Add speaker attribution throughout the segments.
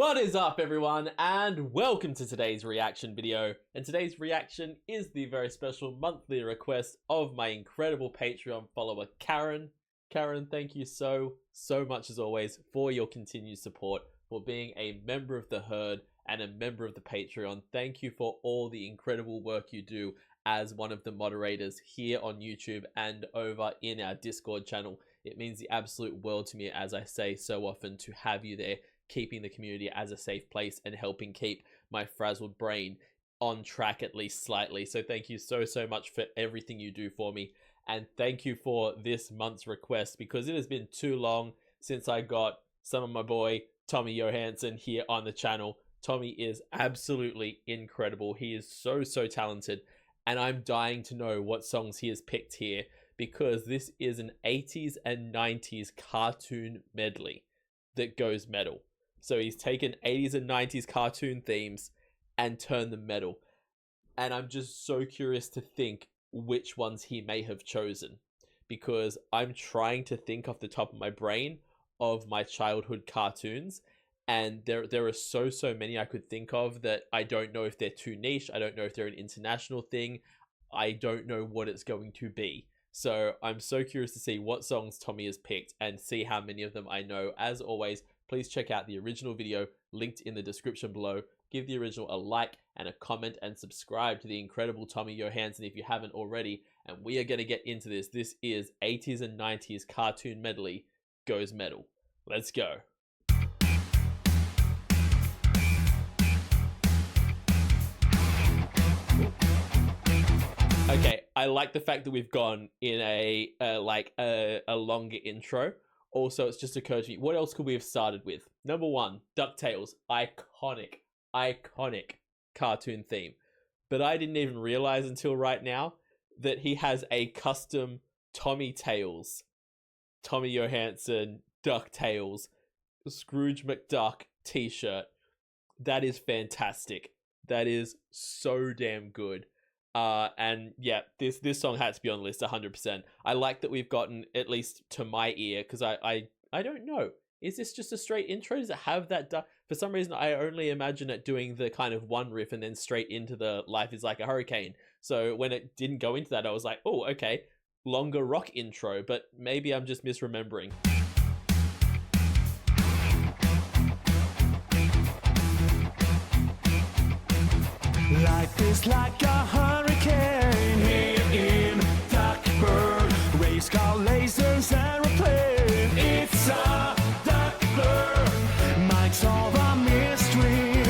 Speaker 1: What is up, everyone, and welcome to today's reaction video. And today's reaction is the very special monthly request of my incredible Patreon follower, Karen. Karen, thank you so much as always for your continued support, for being a member of the herd and a member of the Patreon. Thank you for all the incredible work you do as one of the moderators here on YouTube and over in our Discord channel. It means the absolute world to me, as I say so often, to have you there, keeping the community as a safe place and helping keep my frazzled brain on track at least slightly. So thank you so much for everything you do for me. And thank you for this month's request, because it has been too long since I got some of my boy Tommy Johansson here on the channel. Tommy is absolutely incredible. He is so talented, and I'm dying to know what songs he has picked here, because this is an 80s and 90s cartoon medley that goes metal. So he's taken 80s and 90s cartoon themes and turned them metal. And I'm just so curious to think which ones he may have chosen, because I'm trying to think off the top of my brain of my childhood cartoons, and there are so many I could think of that I don't know if they're too niche. I don't know if they're an international thing. I don't know what it's going to be. So I'm so curious to see what songs Tommy has picked and see how many of them I know. As always, please check out the original video linked in the description below. Give the original a like and a comment, and subscribe to the incredible Tommy Johansson if you haven't already. And we are going to get into this. This is 80s and 90s cartoon medley goes metal. Let's go. Okay, I like the fact that we've gone in a longer intro. Also, it's just occurred to me, what else could we have started with? Number one, DuckTales, iconic cartoon theme. But I didn't even realize until right now that he has a custom Tommy Johansson DuckTales Scrooge McDuck t-shirt. That is fantastic. That is so damn good. And yeah, this song had to be on the list 100%. I like that we've gotten, at least to my ear, because I don't know, is this just a straight intro? Does it have that for some reason I only imagine it doing the kind of one riff and then straight into the Life is Like a Hurricane. So when it didn't go into that, I was like, oh, okay, longer rock intro, but maybe I'm just misremembering.
Speaker 2: Life is like a hurricane here in Duckburg. Race car, lasers, aeroplane. It's a duck blur. Might solve a mystery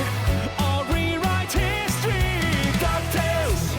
Speaker 2: or rewrite history. DuckTales.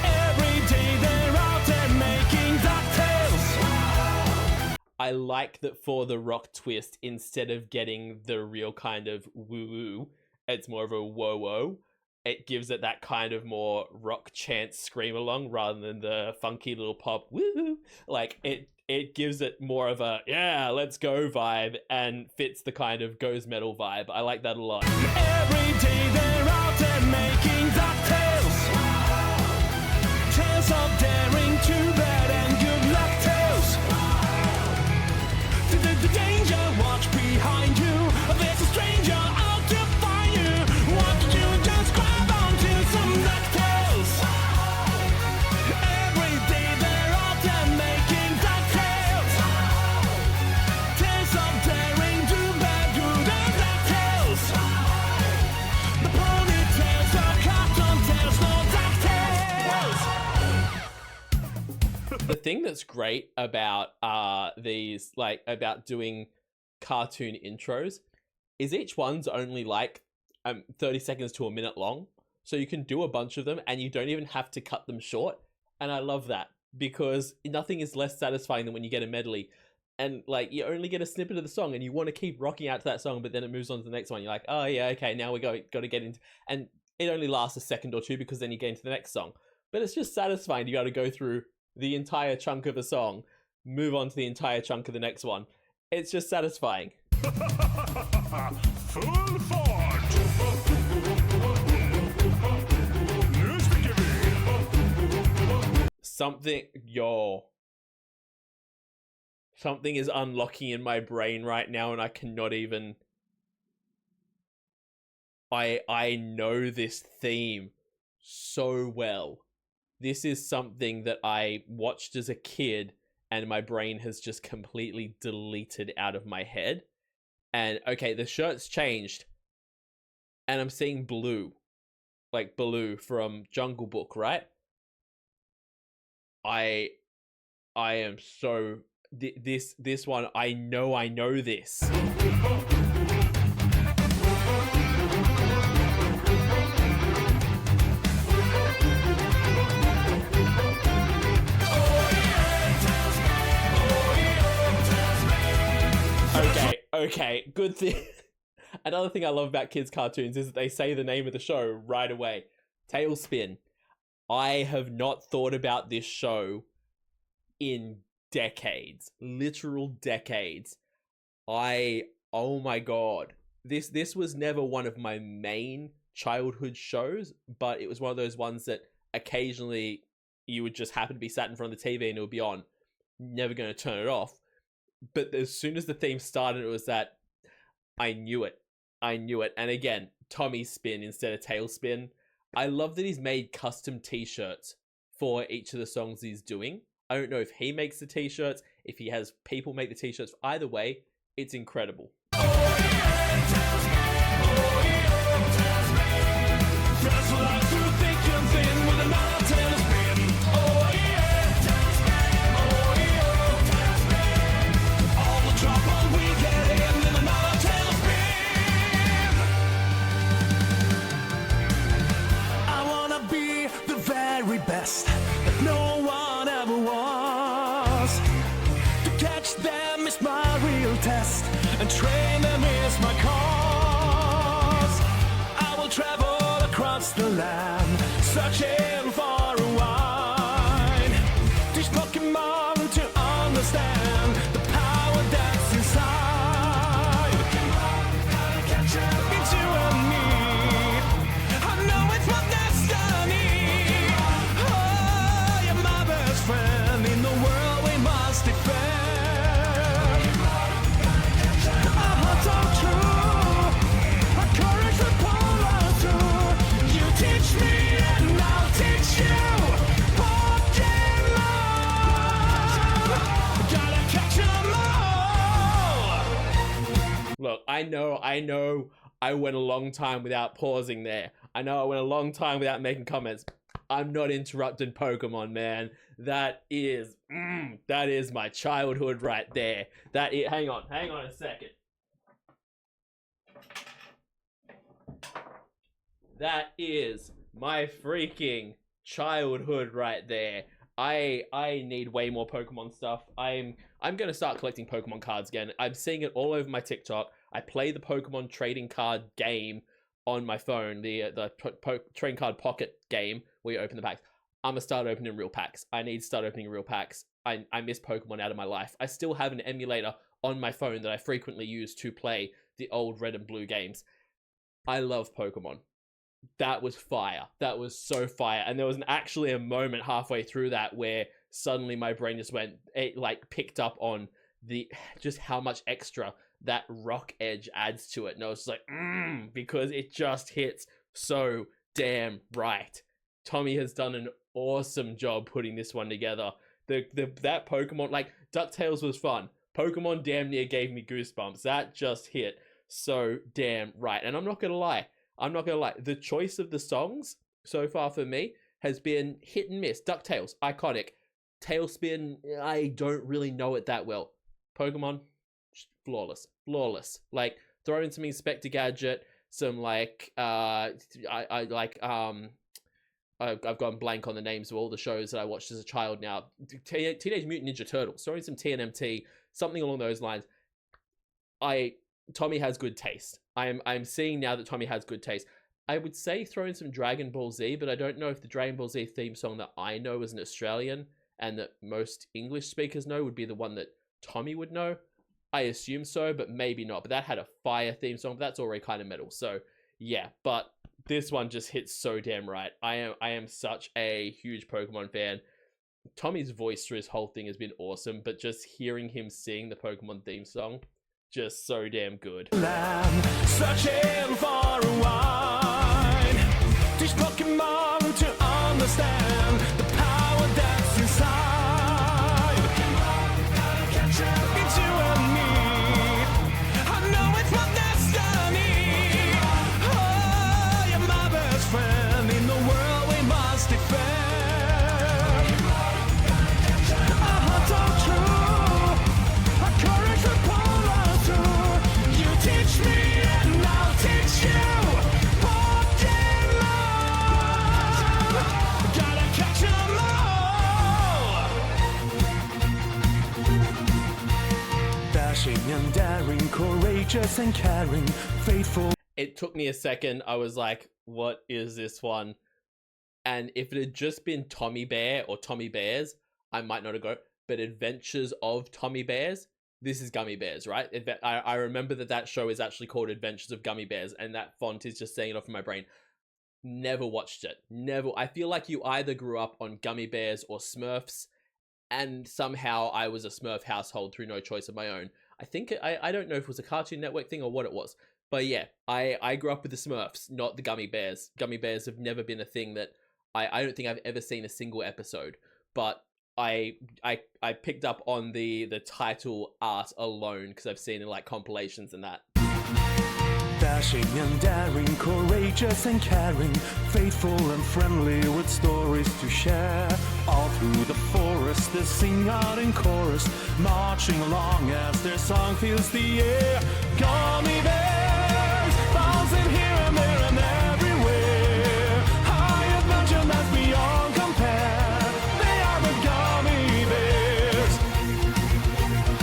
Speaker 2: Every day they're out there making DuckTales.
Speaker 1: I like that for the rock twist, instead of getting the real kind of woo-woo, it's more of a whoa-whoa. It gives it that kind of more rock chant scream along rather than the funky little pop woo. Like it gives it more of a yeah, let's go vibe, and fits the kind of goes metal vibe. I like that a lot.
Speaker 2: Every day they're out there making DuckTales. Tales of daring, too bad and good luck tales. The danger, watch behind you. There's a stranger out to find you. What do you just grab onto some DuckTales? Every day they're out there making DuckTales. Tales of daring, too bad, good and DuckTales. The ponytails are cartoon tales, no DuckTales.
Speaker 1: The thing that's great about these, like, about doing cartoon intros, is each one's only like 30 seconds to a minute long, so you can do a bunch of them and you don't even have to cut them short. And I love that, because nothing is less satisfying than when you get a medley and like you only get a snippet of the song and you want to keep rocking out to that song, but then it moves on to the next one. You're like, oh yeah, okay, now we got to get into, and it only lasts a second or two because then you get into the next song. But it's just satisfying to be able to go through the entire chunk of a song, move on to the entire chunk of the next one. It's just satisfying.
Speaker 2: Full fart!
Speaker 1: Something is unlocking in my brain right now, and I cannot even I know this theme so well. This is something that I watched as a kid and my brain has just completely deleted out of my head. And okay, the shirt's changed and I'm seeing Blue, like Baloo from Jungle Book, right? I am so this one, I know this. Okay, good thing. Another thing I love about kids' cartoons is that they say the name of the show right away. TailSpin. I have not thought about this show in decades. Literal decades. Oh my god. This was never one of my main childhood shows, but it was one of those ones that occasionally you would just happen to be sat in front of the TV and it would be on. Never going to turn it off. But as soon as the theme started, it was that I knew it. And again, Tommy Spin instead of TailSpin. I love that he's made custom t-shirts for each of the songs he's doing. I don't know if he makes the t-shirts, if he has people make the t-shirts. Either way, it's incredible.
Speaker 2: Best that no one ever was. To catch them is my real test, and train them is my cause. I will travel across the land, searching for a wine. Teach Pokémon to understand the power that's inside. It's you and me. I know it's my destiny. Friend in the world we must defend. Our hearts are true, our courage will pull us through. You teach me and I'll teach you. Pokémon, gotta catch 'em all.
Speaker 1: Look, I know I went a long time without pausing there. I know I went a long time without making comments. I'm not interrupting Pokemon, man. That is my childhood right there. Hang on a second. That is my freaking childhood right there. I need way more Pokemon stuff. I'm gonna start collecting Pokemon cards again. I'm seeing it all over my TikTok. I play the Pokemon trading card game on my phone, the trading card pocket game where you open the packs. I'm gonna start opening real packs. I need to start opening real packs. I miss Pokemon out of my life. I still have an emulator on my phone that I frequently use to play the old Red and Blue games. I love Pokemon. That was fire. That was so fire. And there was actually a moment halfway through that where suddenly my brain just picked up on just how much extra that rock edge adds to it. And I was just like, because it just hits so damn right. Tommy has done an awesome job putting this one together. That Pokemon, like DuckTales was fun. Pokemon damn near gave me goosebumps. That just hit so damn right. And I'm not gonna lie. The choice of the songs so far for me has been hit and miss. DuckTales, iconic. TailSpin, I don't really know it that well. Pokemon, flawless. Like, throw in some Inspector Gadget, some I've gone blank on the names of all the shows that I watched as a child now. Teenage Mutant Ninja Turtles, throwing some TNMT, something along those lines. Tommy has good taste. I'm seeing now that Tommy has good taste. I would say throw in some Dragon Ball Z, but I don't know if the Dragon Ball Z theme song that I know as an Australian and that most English speakers know would be the one that Tommy would know. I assume so, but maybe not. But that had a fire theme song, but that's already kind of metal. So yeah, but this one just hits so damn right. I am such a huge Pokemon fan. Tommy's voice through his whole thing has been awesome, but just hearing him sing the Pokemon theme song, just so damn good.
Speaker 2: Searching for a wine. Teach Pokemon to understand the power that's inside. It's you and me. I know it's my destiny. Oh, you're my best friend in the world we must defend. Our hearts are true. Our courage will pull us through. You teach me and I'll teach you. Pokemon, gotta catch 'em all. Dashing and daring, courageous and caring, faithful.
Speaker 1: It took me a second. I was like, what is this one? And if it had just been Tommy Bear or Tommy Bears, I might not have got it. But Adventures of Tommy Bears, this is Gummy Bears, right? I remember that show is actually called Adventures of Gummy Bears, and that font is just saying it off in my brain. Never watched it. Never. I feel like you either grew up on Gummy Bears or Smurfs, and somehow I was a Smurf household through no choice of my own. I think, I don't know if it was a Cartoon Network thing or what it was. But yeah, I grew up with the Smurfs, not the Gummy Bears. Gummy Bears have never been a thing that I don't think I've ever seen a single episode. But I picked up on the title art alone because I've seen it in like compilations and that.
Speaker 2: Dashing and daring, courageous and caring, faithful and friendly with stories to share. All through the forest they sing out in chorus, marching along as their song fills the air. Gummy bears, bouncing here and there and everywhere. High adventure that's beyond compare. They are the Gummy Bears.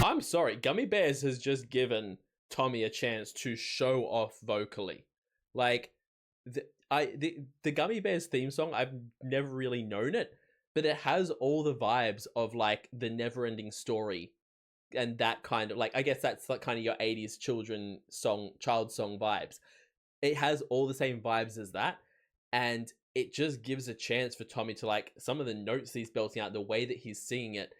Speaker 1: I'm sorry, Gummy Bears has just given Tommy a chance to show off vocally. Like, the Gummy Bears theme song, I've never really known it, but it has all the vibes of like the Never-Ending Story and that kind of, like, I guess that's like kind of your 80's child song vibes. It has all the same vibes as that, and it just gives a chance for Tommy to, like, some of the notes he's belting out, the way that he's singing it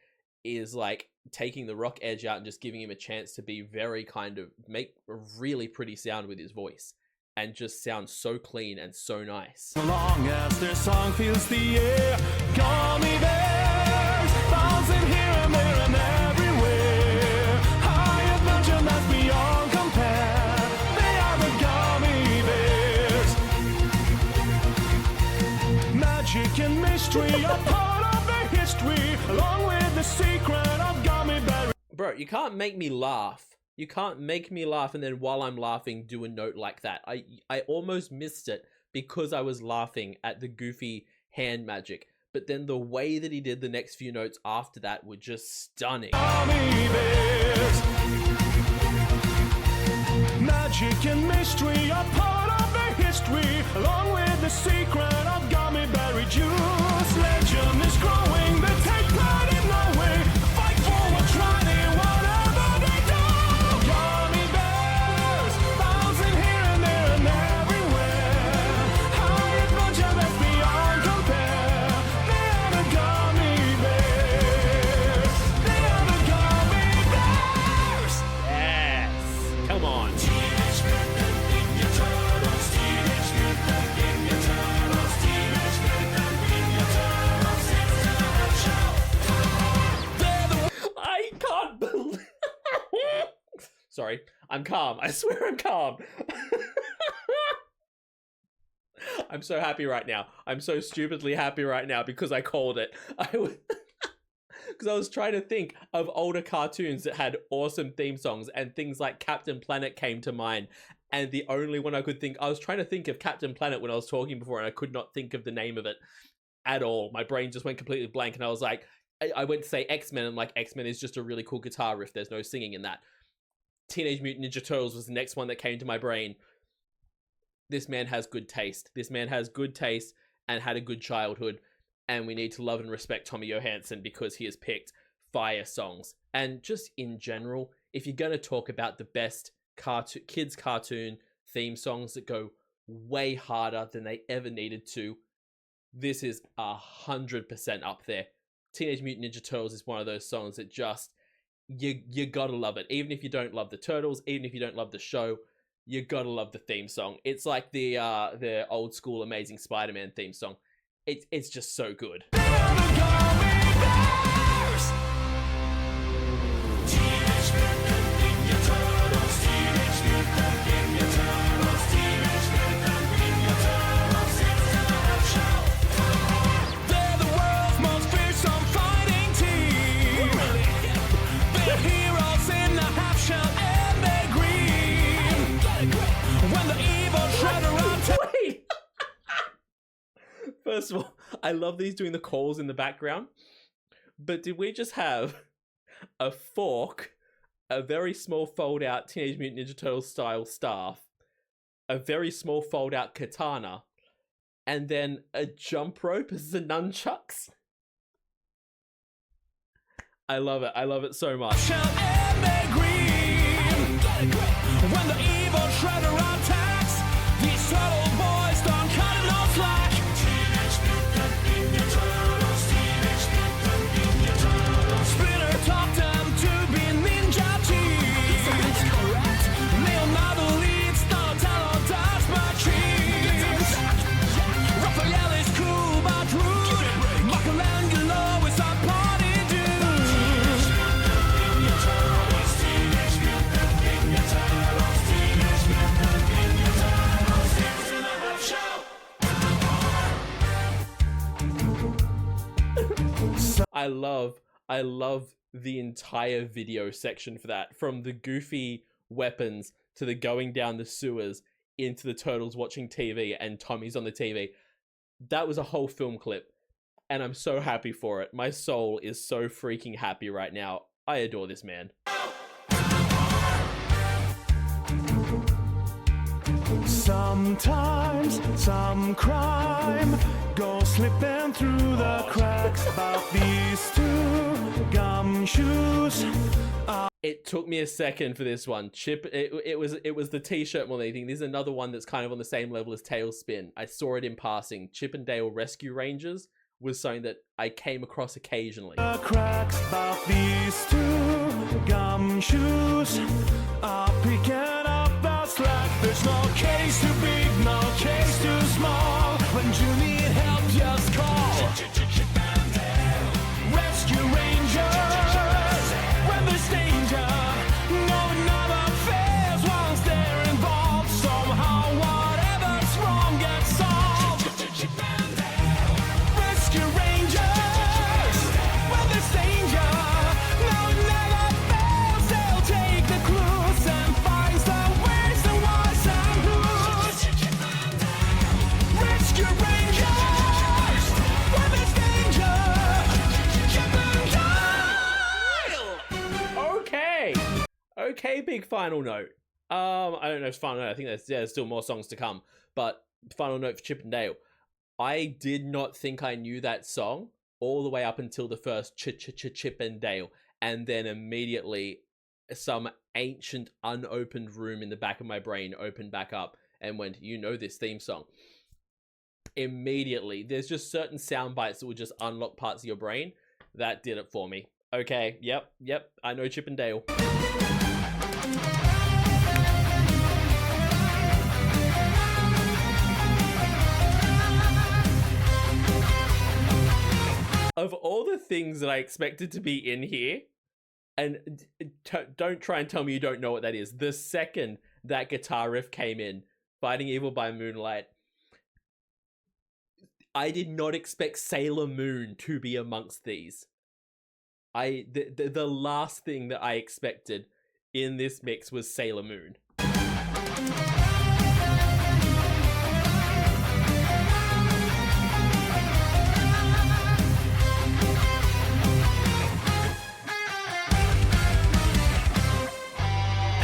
Speaker 1: is like taking the rock edge out and just giving him a chance to be very kind of make a really pretty sound with his voice and just sound so clean and so nice.
Speaker 2: Long as their song fills the air, Gummy bears, bouncing here and there and everywhere. High adventure that's beyond compare. They are the Gummy Bears. Magic and mystery are part of their history, along with the secret of Gummy Bears.
Speaker 1: Bro, you can't make me laugh. You can't make me laugh and then while I'm laughing do a note like that. I almost missed it because I was laughing at the goofy hand magic. But then the way that he did the next few notes after that were just stunning.
Speaker 2: Gummy Bears. Magic and mystery are part of their history, along with the secret of gummy berry juice. Legend is growing, they take pride in no way. Fight forward, trying whatever they do. Gummy bears, bouncing here and there and everywhere. High adventure that's beyond compare. They are the gummy bears. They are the gummy bears.
Speaker 1: Yes! Come on.
Speaker 2: Teenage Mutant Ninja Turtles. Teenage Mutant Ninja Turtles. Teenage Mutant Ninja Turtles. It's a show.
Speaker 1: I can't believe... Sorry, I'm calm. I swear I'm calm. I'm so happy right now. I'm so stupidly happy right now because I called it. Because I was trying to think of older cartoons that had awesome theme songs, and things like Captain Planet came to mind. And the only one I could think... I was trying to think of Captain Planet when I was talking before, and I could not think of the name of it at all. My brain just went completely blank, and I was like... I went to say X-Men, and like, X-Men is just a really cool guitar riff. There's no singing in that. Teenage Mutant Ninja Turtles was the next one that came to my brain. This man has good taste. This man has good taste and had a good childhood. And we need to love and respect Tommy Johansson because he has picked fire songs. And just in general, if you're going to talk about the best kids cartoon theme songs that go way harder than they ever needed to, this is 100% up there. Teenage Mutant Ninja Turtles is one of those songs that just, you gotta love it. Even if you don't love the Turtles, even if you don't love the show, you gotta love the theme song. It's like the old school Amazing Spider-Man theme song. It's just so good. First of all, I love these doing the calls in the background, but did we just have a fork, a very small fold-out Teenage Mutant Ninja Turtles style staff, a very small fold-out katana, and then a jump rope as the nunchucks? I love it. I love it so much.
Speaker 2: When the evil shredder attacks, these turtle boys don't cut it no slack. Teenage Mutant Ninja Turtles, Teenage Mutant Ninja Turtles. Splinter taught them to be ninja teens. That's correct. Leonardo leads Donatello does machines. Raphael is cool but rude. Michelangelo is a party dude. Teenage Mutant Ninja Turtles, Teenage Mutant Ninja Turtles, Teenage Mutant Ninja Turtles. It's in a nutshell.
Speaker 1: I love the entire video section for that. From the goofy weapons to the going down the sewers into the turtles watching TV and Tommy's on the TV. That was a whole film clip, and I'm so happy for it. My soul is so freaking happy right now. I adore this man.
Speaker 2: Sometimes some crime goes slipping through the cracks. About these two gumshoes.
Speaker 1: It took me a second for this one. Chip, it was the t-shirt more than anything. There's another one that's kind of on the same level as TailSpin. I saw it in passing. Chip and Dale Rescue Rangers was something that I came across occasionally.
Speaker 2: The cracks about these two gumshoes are picking up the slack. There's no case too big, no case too small. When you need help, just call Rescue Rangers. When there's danger, no never fails once they're involved. Somehow whatever's wrong gets solved. Rescue Rangers. When there's danger, no never fails. They'll take the clues and find some ways to wise and blues. Rescue Rangers. When there's danger, Chip and Dale.
Speaker 1: Okay, big final note. I don't know if it's final note. I think there's still more songs to come. But final note for Chip and Dale. I did not think I knew that song all the way up until the first Chip and Dale. And then immediately some ancient unopened room in the back of my brain opened back up and went, you know this theme song. Immediately. There's just certain sound bites that will just unlock parts of your brain. That did it for me. Okay, yep. I know Chip and Dale. Of all the things that I expected to be in here, and don't try and tell me you don't know what that is. The second that guitar riff came in, Fighting Evil by Moonlight, I did not expect Sailor Moon to be amongst these. The last thing that I expected in this mix was Sailor Moon.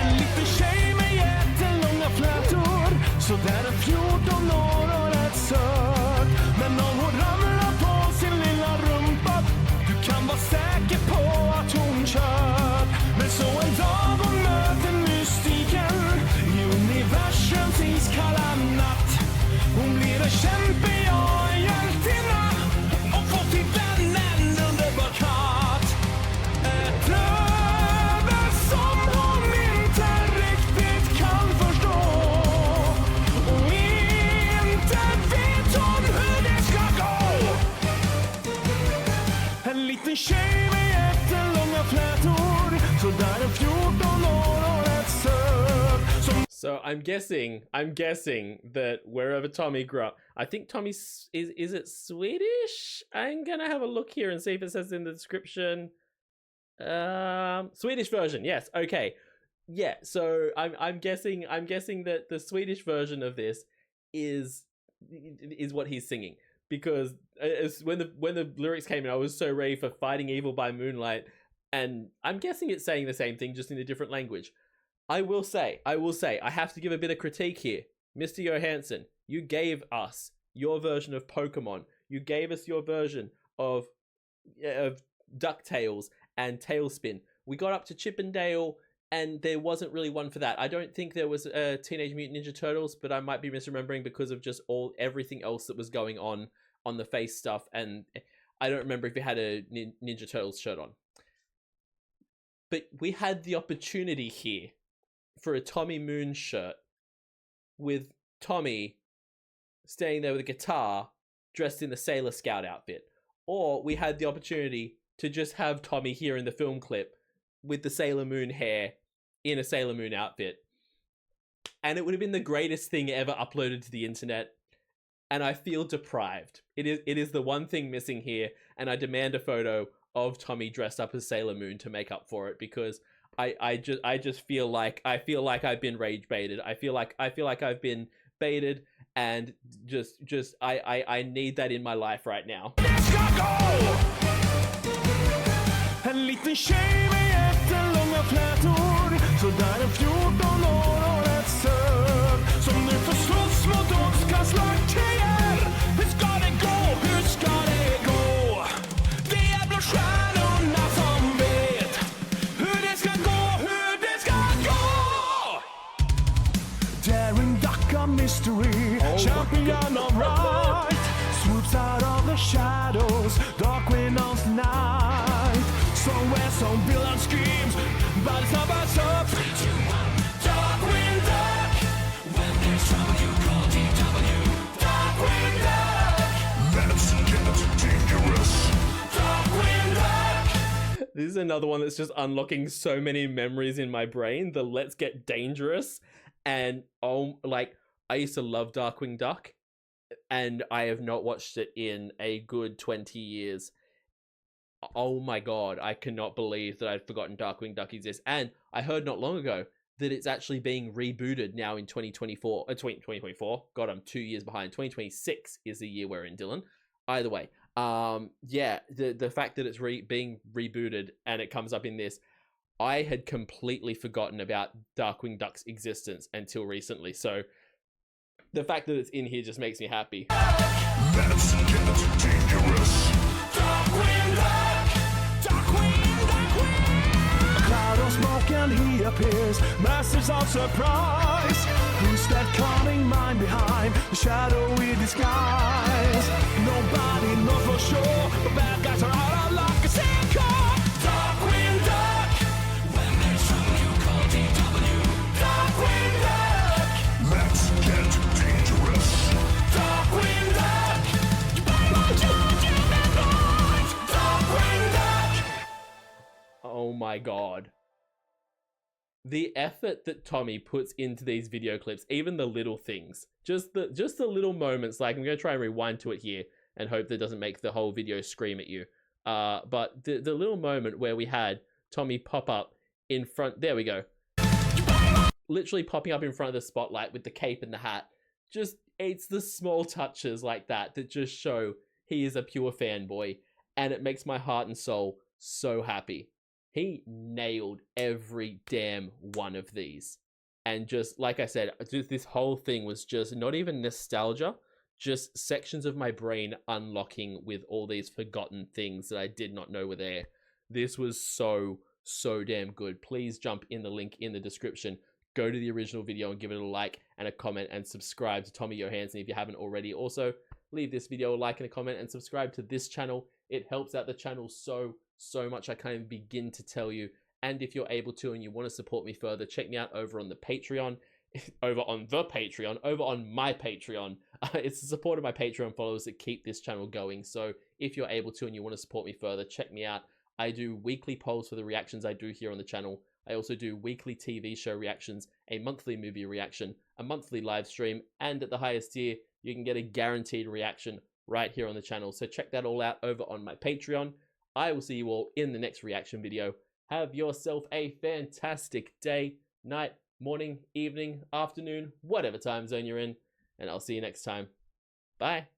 Speaker 2: En liten tjej med jättelånga flätor, så där är 14 år och rätt söt. Men om hon ramlar på sin lilla rumpa, du kan vara säker på att hon kört. Men så en dag hon möter mystiken, liten tjej med jättelånga flätor. Så där är 14 år och rätt söt. Som
Speaker 1: So I'm guessing that wherever Tommy grew up, I think Tommy's is it Swedish? I'm gonna have a look here and see if it says in the description. Swedish version, yes, okay. Yeah, so I'm guessing that the Swedish version of this is what he's singing, because when the lyrics came in, I was so ready for Fighting Evil by Moonlight, and I'm guessing it's saying the same thing just in a different language. I will say, I have to give a bit of critique here. Mr. Johansson, you gave us your version of Pokemon. You gave us your version of DuckTales and TailSpin. We got up to Chippendale, and there wasn't really one for that. I don't think there was Teenage Mutant Ninja Turtles, but I might be misremembering because of just everything else that was going on the face stuff, and I don't remember if you had a Ninja Turtles shirt on. But we had the opportunity here for a Tommy Moon shirt with Tommy standing there with a guitar dressed in the Sailor Scout outfit. Or we had the opportunity to just have Tommy here in the film clip with the Sailor Moon hair in a Sailor Moon outfit. And it would have been the greatest thing ever uploaded to the internet. And I feel deprived. It is the one thing missing here, and I demand a photo of Tommy dressed up as Sailor Moon to make up for it, because I just feel like I've been rage baited. I feel like I've been baited, and just I need that in my life right now.
Speaker 2: En liten tjej med jättelånga flätor. Så där är 14 år och rätt söt. Som nu får slåss mot ondskans-slakterier. Hur ska det gå? Hur ska det gå? Det är blott stjärnorna som vet hur det ska gå, hur det ska gå. Daring duck of mystery, champion of right, swoops out of the shadows, Darkwing Duck's night. Somewhere some villain screams, but it's not us up. 3, 2, 1, Darkwing Duck. When there's trouble, you call DW. Darkwing Duck. Let's get dangerous. Darkwing Duck.
Speaker 1: This is another one that's just unlocking so many memories in my brain. The Let's Get Dangerous, and like I used to love Darkwing Duck, and I have not watched it in a good 20 years. Oh my god, I cannot believe that I'd forgotten Darkwing Duck exists. And I heard not long ago that it's actually being rebooted now in 2024. 2024? God, I'm 2 years behind. 2026 is the year we're in, Dylan. Either way, yeah, the fact that it's being rebooted and it comes up in this, I had completely forgotten about Darkwing Duck's existence until recently. So the fact that it's in here just makes me happy.
Speaker 2: Let's get dangerous. Darkwing Duck. A cloud of smoke and he appears, masters of surprise. Who's that cunning mind behind the shadowy disguise? Nobody knows for sure, but bad guys are out of luck. It's Darkwing Duck. When there's trouble, you call DW. Darkwing Duck. Let's get dangerous. Darkwing Duck. You better watch out, you bad boys. Darkwing Duck.
Speaker 1: Oh my god. The effort that Tommy puts into these video clips, even the little things, just the little moments, like I'm going to try and rewind to it here and hope that doesn't make the whole video scream at you. But the little moment where we had Tommy pop up in front, there we go. Literally popping up in front of the spotlight with the cape and the hat. Just, it's the small touches like that that just show he is a pure fanboy, and it makes my heart and soul so happy. He nailed every damn one of these. And just, like I said, just this whole thing was just not even nostalgia, just sections of my brain unlocking with all these forgotten things that I did not know were there. This was so damn good. Please jump in the link in the description. Go to the original video and give it a like and a comment, and subscribe to Tommy Johansson if you haven't already. Also, leave this video a like and a comment and subscribe to this channel. It helps out the channel so much. I can't even begin to tell you. And if you're able to and you want to support me further, check me out over on the Patreon, over on my Patreon. It's the support of my Patreon followers that keep this channel going. So if you're able to and you want to support me further, check me out. I do weekly polls for the reactions I do here on the channel. I also do weekly TV show reactions, a monthly movie reaction, a monthly live stream, and at the highest tier, you can get a guaranteed reaction right here on the channel. So check that all out over on my Patreon. I will see you all in the next reaction video. Have yourself a fantastic day, night, morning, evening, afternoon, whatever time zone you're in, and I'll see you next time. Bye.